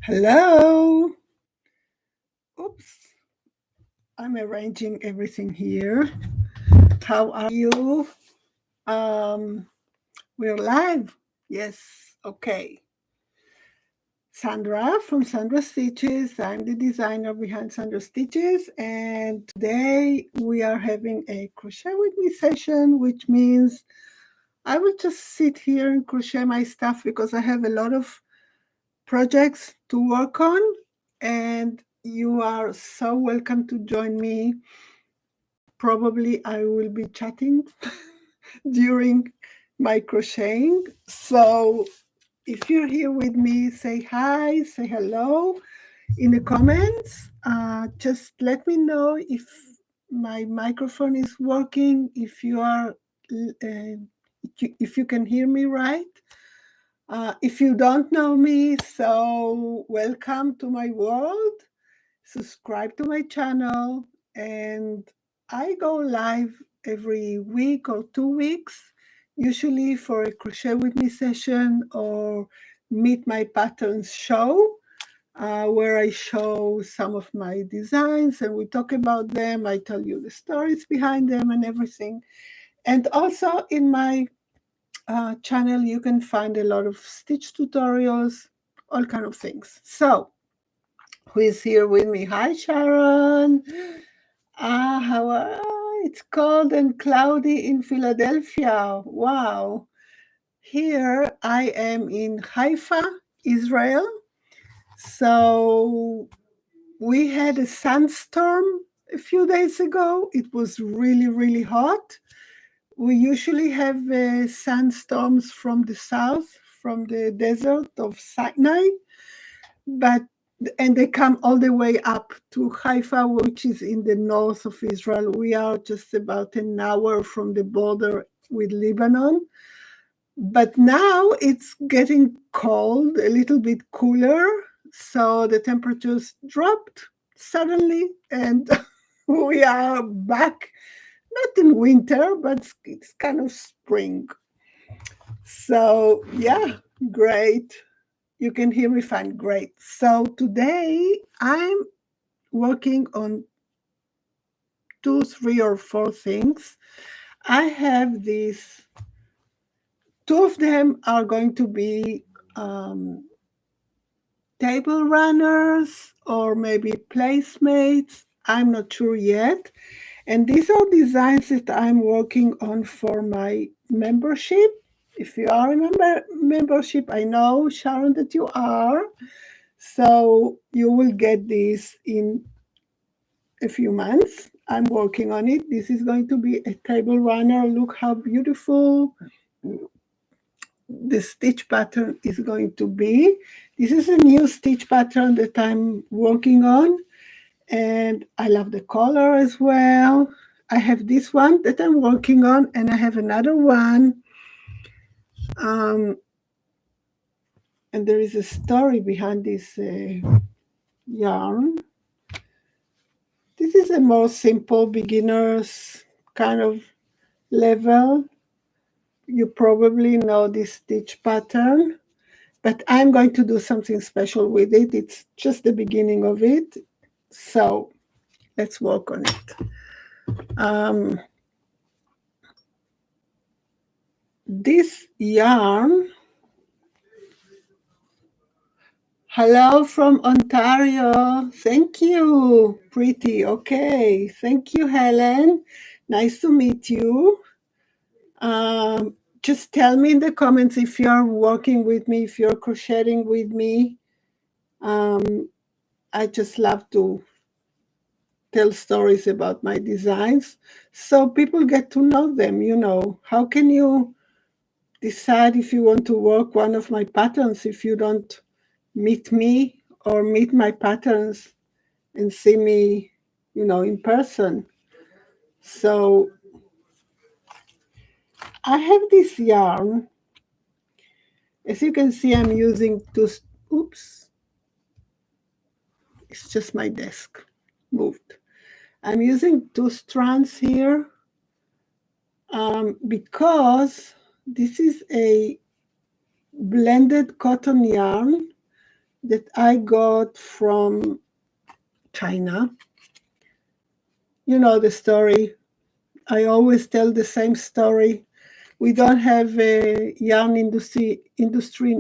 Hello. Oops. I'm arranging everything here. How are you? We're live. Yes. Okay. Sandra from SandraStitches. I'm the designer behind SandraStitches, and today we are having a crochet with me session, which means I will just sit here and crochet my stuff because I have a lot of projects to work on, and you are so welcome to join me. Probably I will be chatting during my crocheting. So if you're here with me, say hi, say hello in the comments. Just let me know if my microphone is working, if you are, if you can hear me right. If you don't know me, so welcome to my world. Subscribe to my channel, and I go live every week or 2 weeks, usually for a crochet with me session or meet my patterns show, where I show some of my designs and we talk about them. I tell you the stories behind them and everything. And also in my channel, you can find a lot of stitch tutorials, all kind of things. So who is here with me? Hi, Sharon. How are it's cold and cloudy in Philadelphia. Wow. Here I am in Haifa, Israel. So we had a sandstorm a few days ago. It was really, really hot. We usually have sandstorms from the south, from the desert of Sinai, and they come all the way up to Haifa, which is in the north of Israel. We are just about an hour from the border with Lebanon. But now it's getting cold, a little bit cooler. So the temperatures dropped suddenly, and we are back, not in winter, but it's kind of spring. So, yeah, great. You can hear me fine. Great. So today I'm working on 2, 3, or 4 things. I have these. 2 of them are going to be table runners or maybe placemates. I'm not sure yet. And these are designs that I'm working on for my membership. If you are a membership, I know, Sharon, that you are. So you will get this in a few months. I'm working on it. This is going to be a table runner. Look how beautiful the stitch pattern is going to be. This is a new stitch pattern that I'm working on, and I love the color as well. I have this one that I'm working on, and I have another one. And there is a story behind this yarn. This is a more simple beginner's kind of level. You probably know this stitch pattern, but I'm going to do something special with it. It's just the beginning of it. So let's work on it. This yarn, hello from Ontario. Thank you, pretty. Okay, thank you, Helen. Nice to meet you. Just tell me in the comments if you're working with me, if you're crocheting with me. I just love to tell stories about my designs so people get to know them. How can you decide if you want to work one of my patterns if you don't meet me or meet my patterns and see me, in person? So I have this yarn. As you can see, I'm using oops, it's just my desk moved. I'm using 2 strands here because this is a blended cotton yarn that I got from China. You know the story. I always tell the same story. We don't have a yarn industry in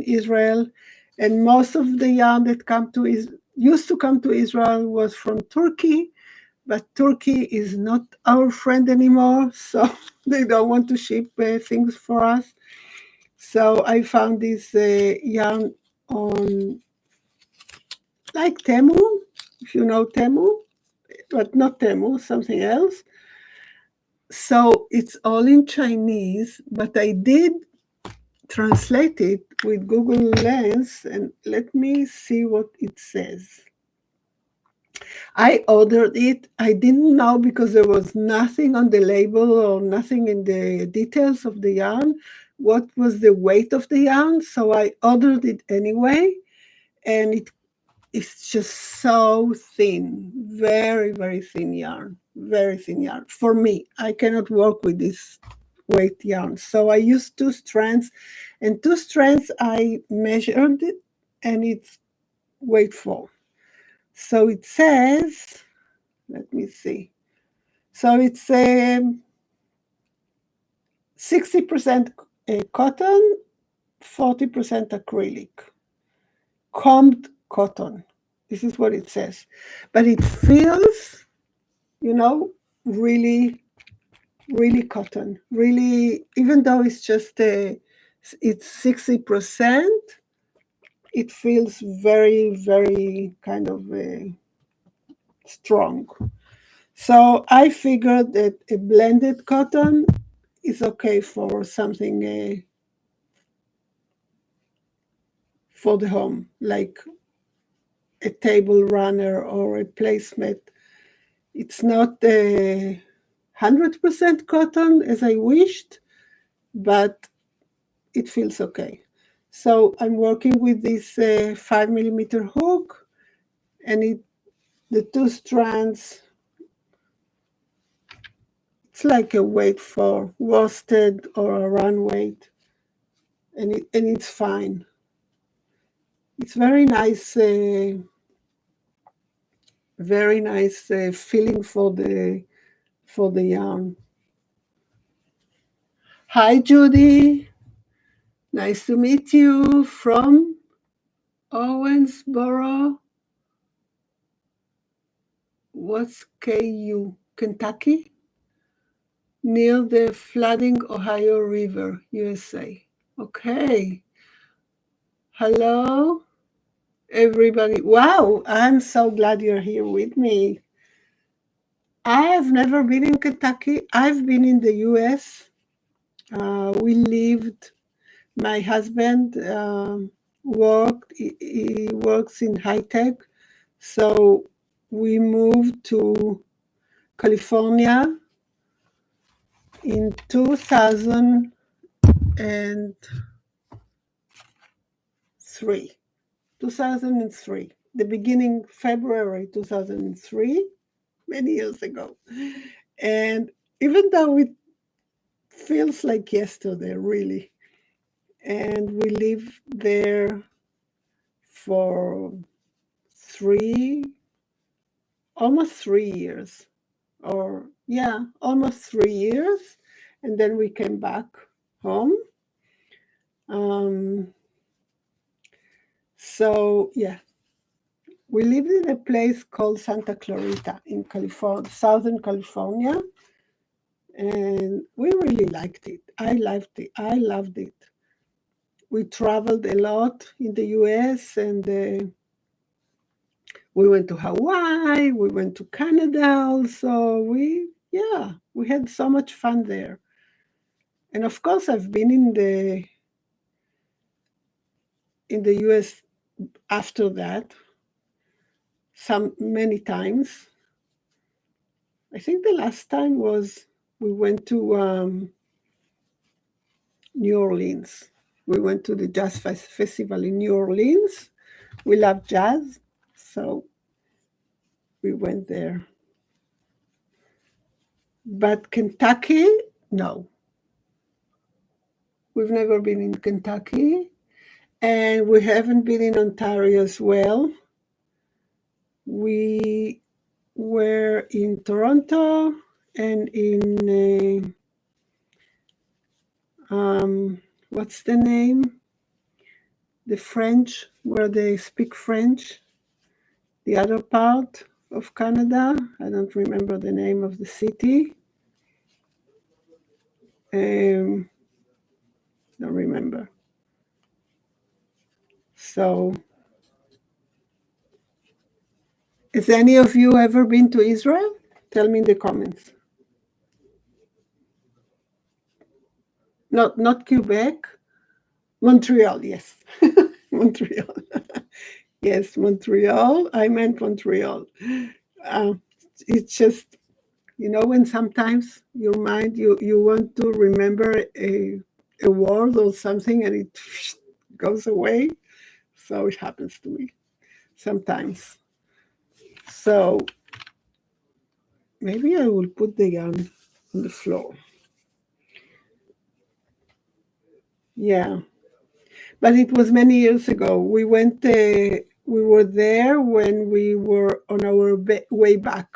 Israel, and most of the yarn that used to come to Israel was from Turkey, but Turkey is not our friend anymore, so they don't want to ship things for us. So I found this yarn on like Temu, if you know Temu, but not Temu, something else. So it's all in Chinese, but I did translate it with Google Lens, and let me see what it says. I ordered it. I didn't know because there was nothing on the label or nothing in the details of the yarn. What was the weight of the yarn? So I ordered it anyway, and it's just so thin, very, very thin yarn, very thin yarn. For me, I cannot work with this weight yarn. So I used 2 strands, and 2 strands I measured it, and it's weight 4. So it says, let me see. So it's 60% cotton, 40% acrylic, combed cotton. This is what it says. But it feels, really, really cotton. Really, even though it's just it's 60%, it feels very, very kind of strong. So I figured that a blended cotton is okay for something for the home, like a table runner or a placemat. It's not 100% cotton as I wished, but it feels okay. So I'm working with this 5mm hook, and the 2 strands, it's like a weight for worsted or a run weight, and it's fine. It's very nice feeling for the yarn. Hi, Judy. Nice to meet you from Owensboro. What's KU? Kentucky? Near the flooding Ohio River, USA. Okay. Hello, everybody. Wow, I'm so glad you're here with me. I've never been in Kentucky. I've been in the US. We lived, my husband he works in high tech. So we moved to California in 2003, the beginning February 2003, many years ago. And even though it feels like yesterday, really, and we lived there for almost 3 years, almost 3 years, and then we came back home. So yeah, we lived in a place called Santa Clarita in California, Southern California, and we really liked it. I loved it. We traveled a lot in the US, and we went to Hawaii, we went to Canada also. We had so much fun there. And of course, I've been in the US after that many times. I think the last time was we went to New Orleans. We went to the jazz festival in New Orleans. We love jazz, so we went there. But Kentucky, no. We've never been in Kentucky. And we haven't been in Ontario as well. We were in Toronto and in, what's the name? The French, where they speak French. The other part of Canada. I don't remember the name of the city. Don't remember. So, has any of you ever been to Israel? Tell me in the comments. Not Quebec. Montreal, yes. Montreal. Yes, Montreal. I meant Montreal. It's just, when sometimes your mind, you want to remember a word or something and it goes away. So it happens to me sometimes. So maybe I will put the yarn on the floor. Yeah. But it was many years ago. We were there when we were on our way back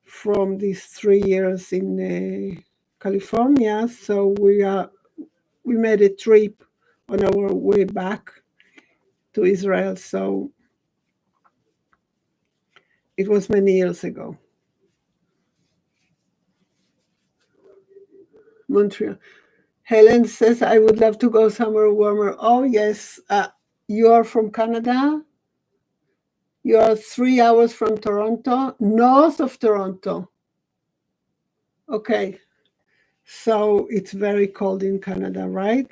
from these 3 years in California. So we made a trip on our way back to Israel. So it was many years ago. Montreal. Helen says, I would love to go somewhere warmer. Oh, yes. You are from Canada? You are 3 hours from Toronto, north of Toronto. Okay. So it's very cold in Canada, right?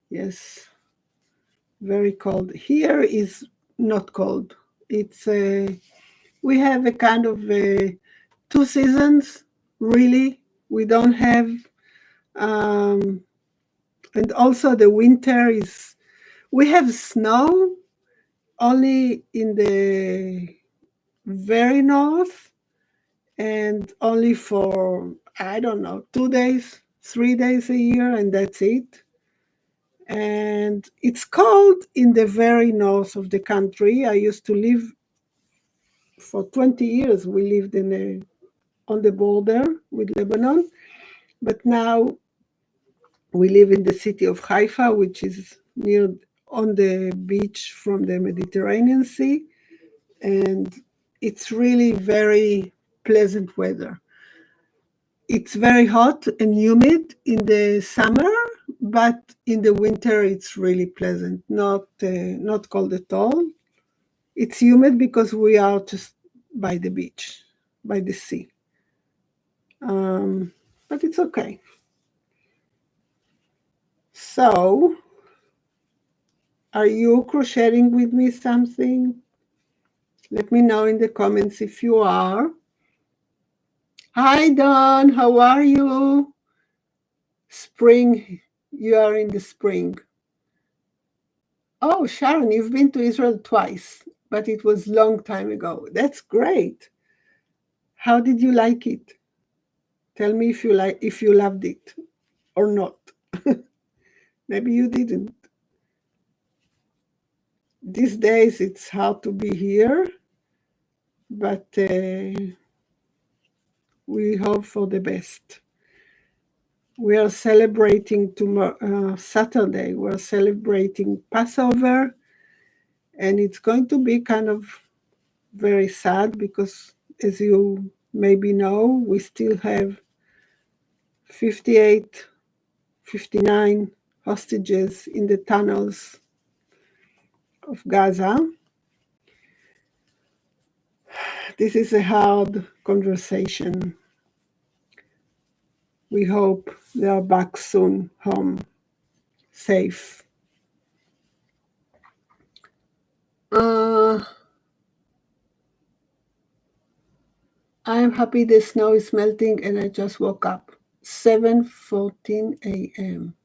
Yes. Very cold. Here is not cold. It's we have a kind of 2 seasons, really. We don't have, and also the winter is, we have snow only in the very north and only for, I don't know, 2 days, 3 days a year, and that's it. And it's cold in the very north of the country. I used to live for 20 years. We lived on the border with Lebanon, but now we live in the city of Haifa, which is near on the beach from the Mediterranean Sea, and it's really very pleasant weather. It's very hot and humid in the summer, but in the winter it's really pleasant, not cold at all. It's humid because we are just by the beach, by the sea. But it's okay. So, are you crocheting with me something? Let me know in the comments if you are. Hi, Dawn. How are you? Spring. You are in the spring. Oh, Sharon, you've been to Israel twice, but it was long time ago. That's great. How did you like it? Tell me if you loved it or not. Maybe you didn't. These days it's hard to be here, but we hope for the best. We are celebrating tomorrow, Saturday. We're celebrating Passover, and it's going to be kind of very sad because, as you maybe know, we still have 58, 59 hostages in the tunnels of Gaza. This is a hard conversation. We hope they are back soon home, safe. I'm happy the snow is melting and I just woke up. 7:14 a.m.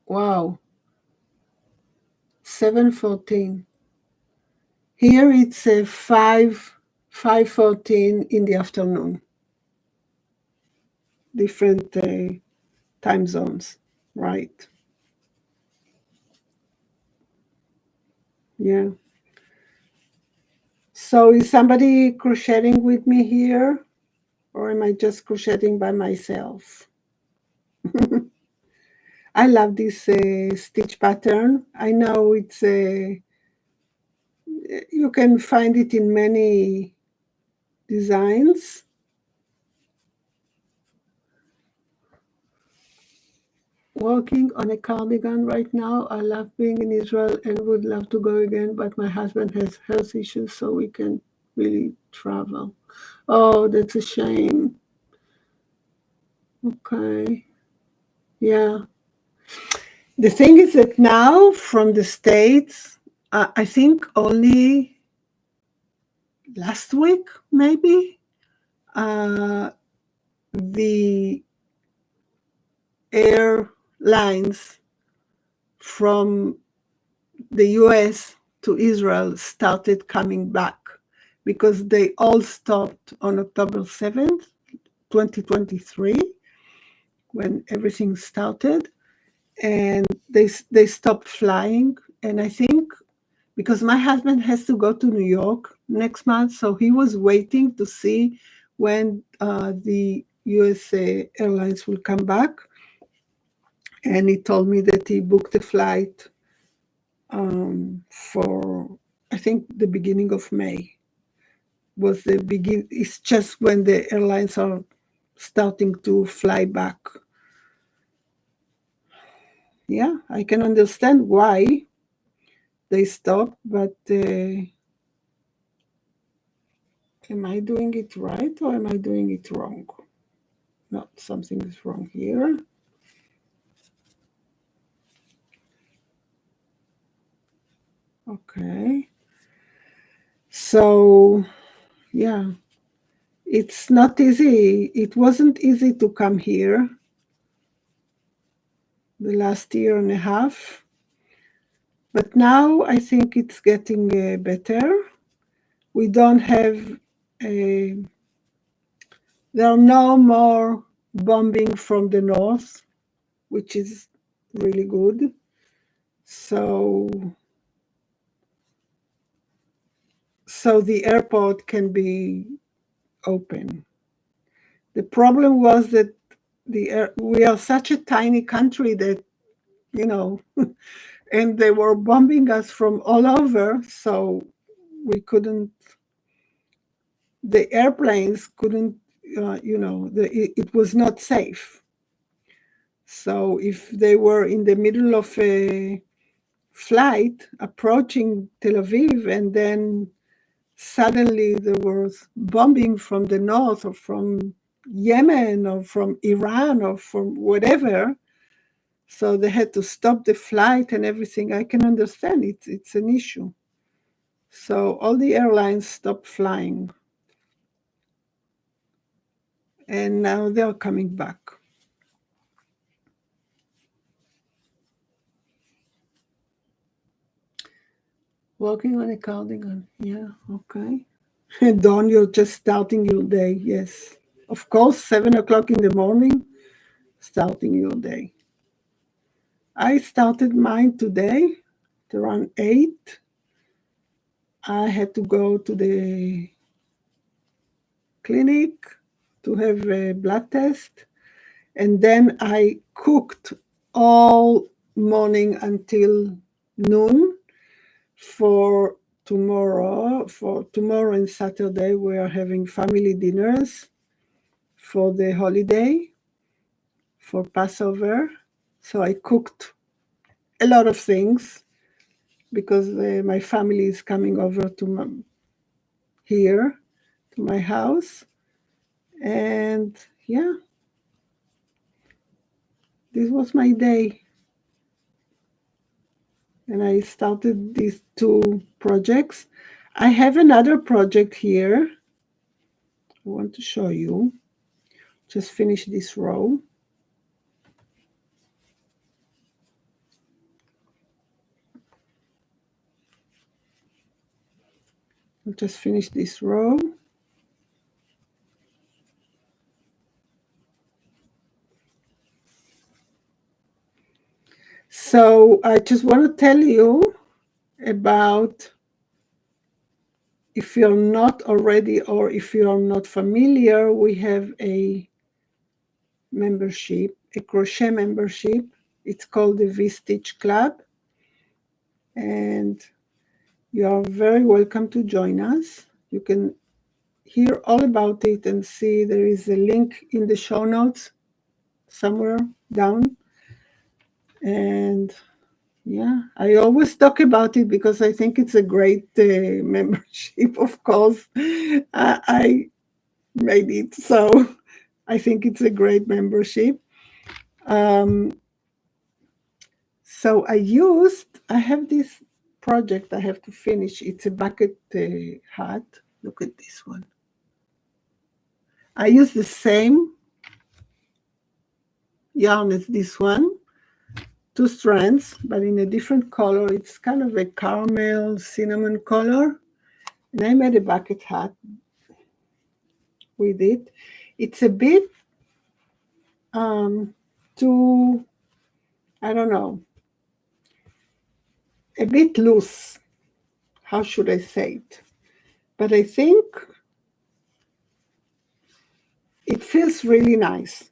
Wow. 7:14. Here it's 5:14 in the afternoon. Different time zones, right? Yeah. So is somebody crocheting with me here, or am I just crocheting by myself? I love this stitch pattern. I know it's you can find it in many designs. Working on a cardigan right now. I love being in Israel and would love to go again, but my husband has health issues, so we can't really travel. Oh, that's a shame. Okay. Yeah. The thing is that now from the States, I think only last week, maybe, the airlines from the US to Israel started coming back because they all stopped on October 7th, 2023, when everything started, and they stopped flying. And I think because my husband has to go to New York next month, so he was waiting to see when the USA Airlines will come back. And he told me that he booked a flight for, I think, the beginning of May. Was the begin? It's just when the airlines are starting to fly back. Yeah, I can understand why they stopped, but am I doing it right or am I doing it wrong? No, something is wrong here. Okay. So, yeah, it's not easy. It wasn't easy to come here the last year and a half. But now I think it's getting better. We don't have, there are no more bombing from the north, which is really good. So the airport can be open. The problem was that we are such a tiny country that, you know, and they were bombing us from all over, so we couldn't, the airplanes couldn't, it was not safe. So if they were in the middle of a flight approaching Tel Aviv and then suddenly there was bombing from the north or from Yemen or from Iran or from whatever, so they had to stop the flight and everything. I can understand it's an issue. So all the airlines stopped flying. And now they're coming back. Working on a cardigan. Yeah, okay. Dawn, you're just starting your day. Yes. Of course, 7 o'clock in the morning, starting your day. I started mine today at around 8. I had to go to the clinic to have a blood test. And then I cooked all morning until noon for tomorrow. For tomorrow and Saturday, we are having family dinners for the holiday, for Passover. So I cooked a lot of things because my family is coming over to here, to my house. And yeah, this was my day. And I started these 2 projects. I have another project here. I want to show you. Just finish this row. I'll just finish this row. So I just want to tell you about, if you're not already or if you're not familiar, we have a membership, a crochet membership. It's called the V-Stitch Club. And you are very welcome to join us. You can hear all about it and see there is a link in the show notes somewhere down. And yeah, I always talk about it because I think it's a great membership. Of course, I made it, so I think it's a great membership. So I have this project I have to finish. It's a bucket hat. Look at this one. I use the same yarn as this one, 2 strands, but in a different color. It's kind of a caramel cinnamon color. And I made a bucket hat with it. It's a bit too, I don't know, a bit loose. How should I say it? But I think it feels really nice.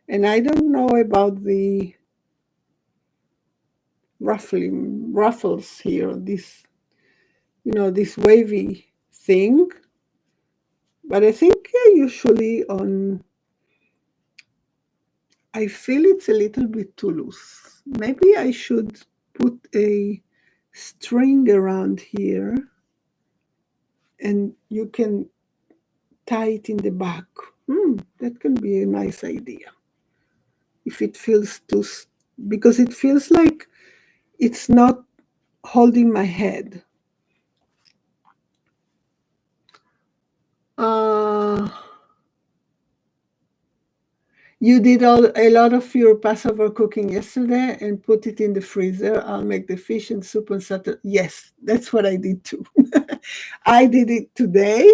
And I don't know about the ruffles here, this, this wavy thing. But I think usually I feel it's a little bit too loose. Maybe I should put a string around here and you can tie it in the back. That can be a nice idea. If it feels too, because it feels like it's not holding my head. You did a lot of your Passover cooking yesterday and put it in the freezer. I'll make the fish and soup on Saturday. Yes, that's what I did too. I did it today,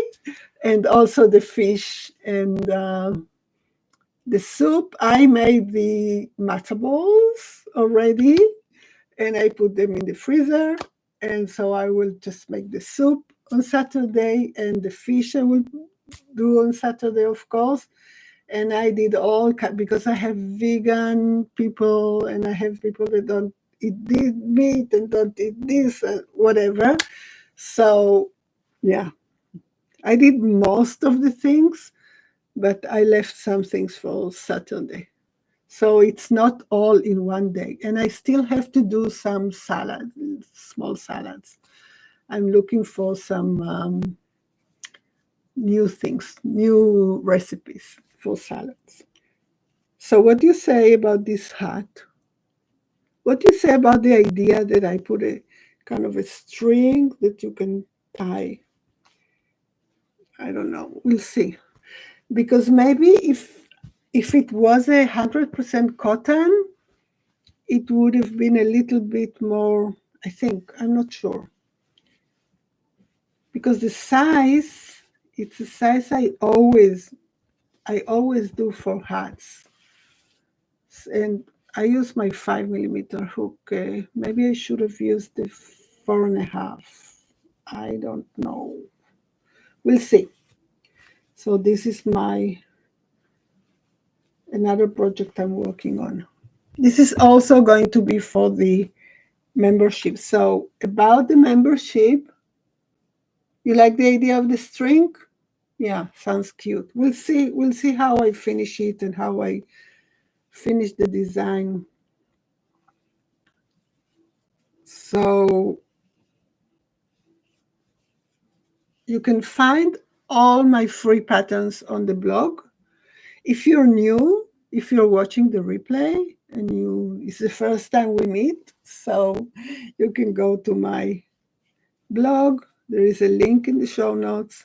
and also the fish and the soup. I made the matzo balls already, and I put them in the freezer. And so I will just make the soup on Saturday, and the fish I will do on Saturday, of course. And I did all, because I have vegan people and I have people that don't eat meat and don't eat this and whatever. So yeah, I did most of the things, but I left some things for Saturday. So it's not all in one day. And I still have to do some salads, small salads. I'm looking for some new things, new recipes for salads. So what do you say about this hat? What do you say about the idea that I put a kind of a string that you can tie? I don't know. We'll see. Because maybe if it was 100% cotton, it would have been a little bit more, I think. I'm not sure. Because the size, it's a size I always do for hats. And I use my 5mm hook. Maybe I should have used the 4.5. I don't know. We'll see. So this is another project I'm working on. This is also going to be for the membership. So about the membership, you like the idea of the string? Yeah, sounds cute. We'll see how I finish it and how I finish the design. So you can find all my free patterns on the blog. If you're new, if you're watching the replay and it's the first time we meet, so you can go to my blog. There is a link in the show notes.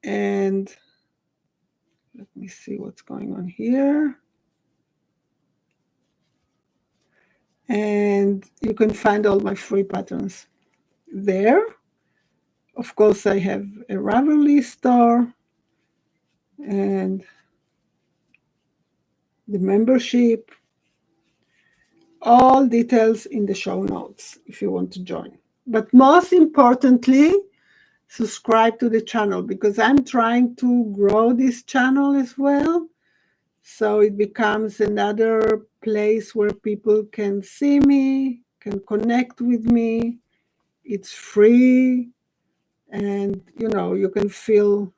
And let me see what's going on here. And you can find all my free patterns there. Of course, I have a Ravelry store and the membership. all details in the show notes if you want to join. But most importantly, subscribe to the channel, because I'm trying to grow this channel as well. So it becomes another place where people can see me, can connect with me. It's free, and you can feel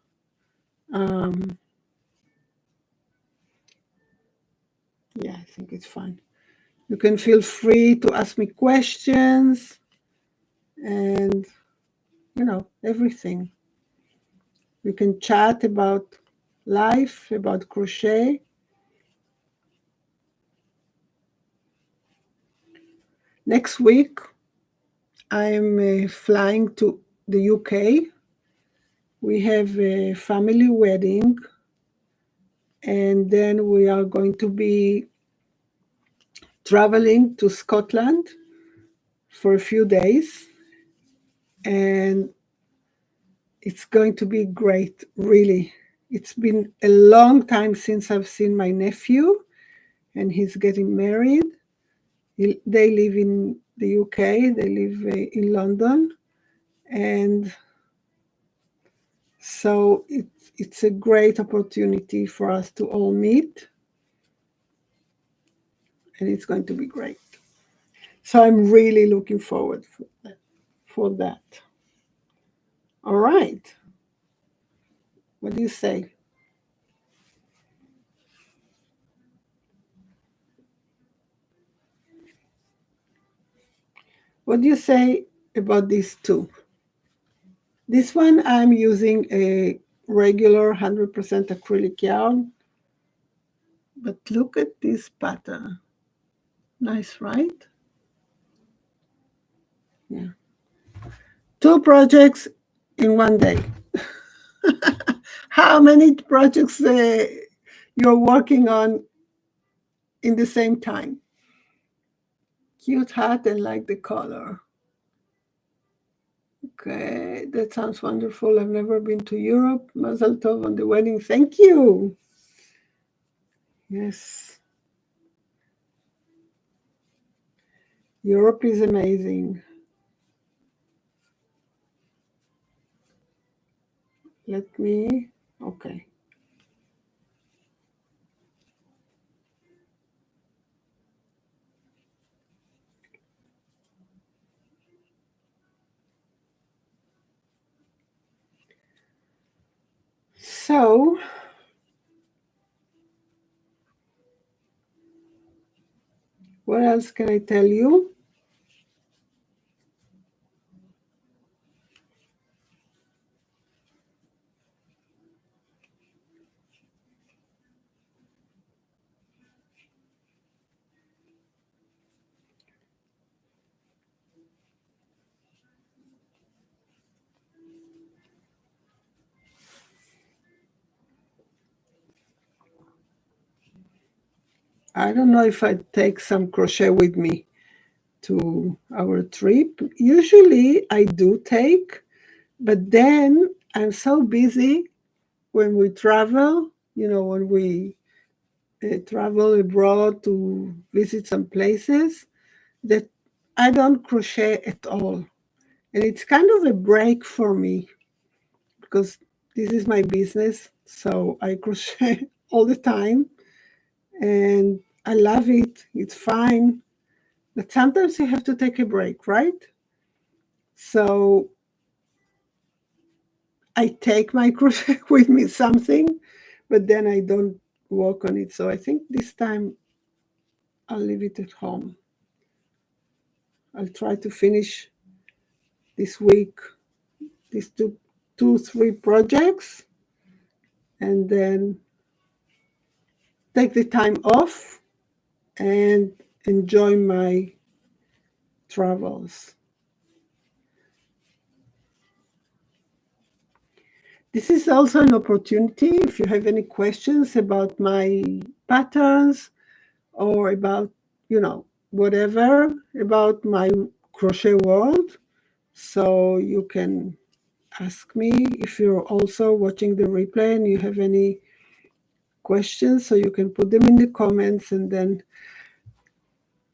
yeah, I think it's fine. You can feel free to ask me questions and everything. We can chat about life, about crochet. Next week, I'm flying to the UK. We have a family wedding, and then we are going to be traveling to Scotland for a few days, and it's going to be great, really. It's been a long time since I've seen my nephew, and he's getting married. They live in the UK, they live in London, and so it's a great opportunity for us to all meet, and it's going to be great. So I'm really looking forward for that. All right. What do you say? What do you say about these two? This one, I'm using a regular 100% acrylic yarn, but look at this pattern. Nice, right? Yeah. 2 projects in one day. How many projects you're working on in the same time? Cute hat and like the color. Okay, that sounds wonderful. I've never been to Europe. Mazel tov on the wedding. Thank you. Yes. Europe is amazing. Okay. So, what else can I tell you? I don't know if I take some crochet with me to our trip. Usually I do take, but then I'm so busy when we travel, when we travel abroad to visit some places, that I don't crochet at all. And it's kind of a break for me, because this is my business. So I crochet all the time, and I love it. It's fine. But sometimes you have to take a break, right? So I take my crochet with me something, but then I don't work on it. So I think this time I'll leave it at home. I'll try to finish this week these two, 3 projects, and then take the time off and enjoy my travels. This is also an opportunity, if you have any questions about my patterns or about, whatever about my crochet world. So you can ask me if you're also watching the replay and you have any questions, so you can put them in the comments, and then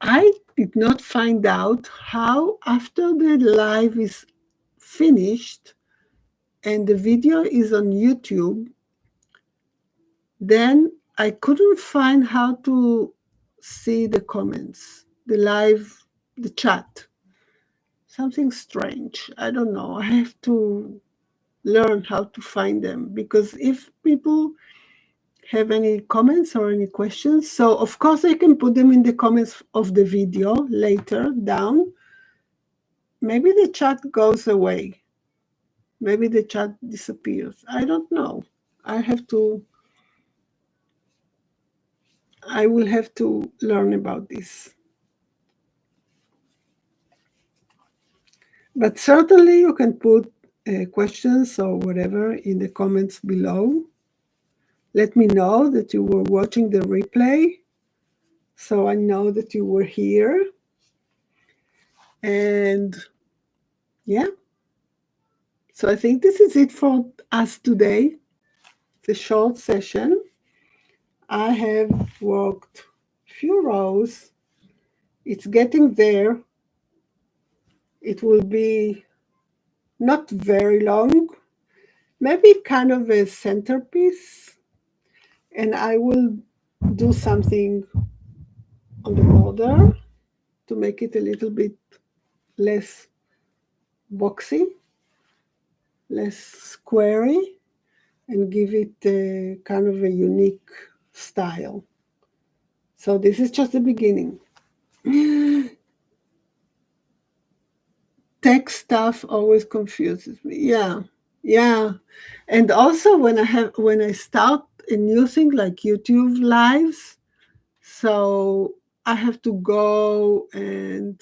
I did not find out how, after the live is finished and the video is on YouTube, then I couldn't find how to see the comments, the live, the chat. Something strange. I don't know. I have to learn how to find them, because if people have any comments or any questions, so of course I can put them in the comments of the video later down. Maybe the chat goes away. Maybe the chat disappears. I don't know. I will have to learn about this. But certainly you can put questions or whatever in the comments below. Let me know that you were watching the replay, so I know that you were here. And yeah, so I think this is it for us today. It's a short session. I have worked a few rows. It's getting there. It will be not very long, maybe kind of a centerpiece. And I will do something on the border to make it a little bit less boxy, less squarey, and give it a kind of a unique style. So this is just the beginning. Tech stuff always confuses me. Yeah. And also when I start a new thing like YouTube lives, so I have to go and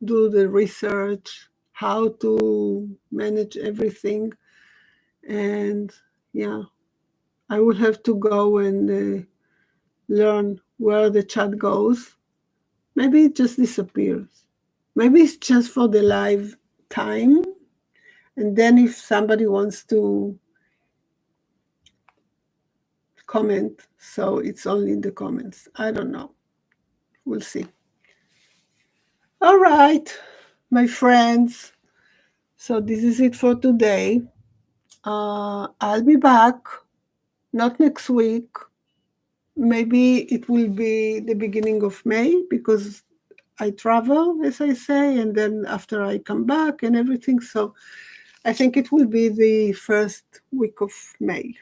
do the research, how to manage everything. And yeah, I will have to go and learn where the chat goes. Maybe it just disappears. Maybe it's just for the live time. And then if somebody wants to comment, so it's only in the comments. I don't know. We'll see. All right, my friends. So this is it for today. I'll be back, not next week. Maybe it will be the beginning of May, because I travel, as I say, and then after I come back and everything. So I think it will be the first week of May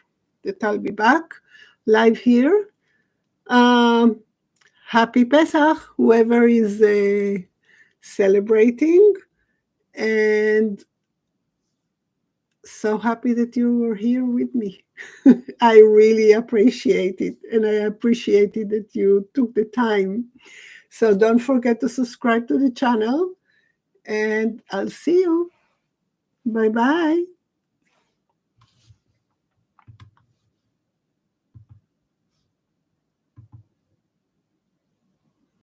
that I'll be back live here. Happy Pesach, whoever is celebrating. And so happy that you were here with me. I really appreciate it. And I appreciated that you took the time. So don't forget to subscribe to the channel. And I'll see you. Bye-bye.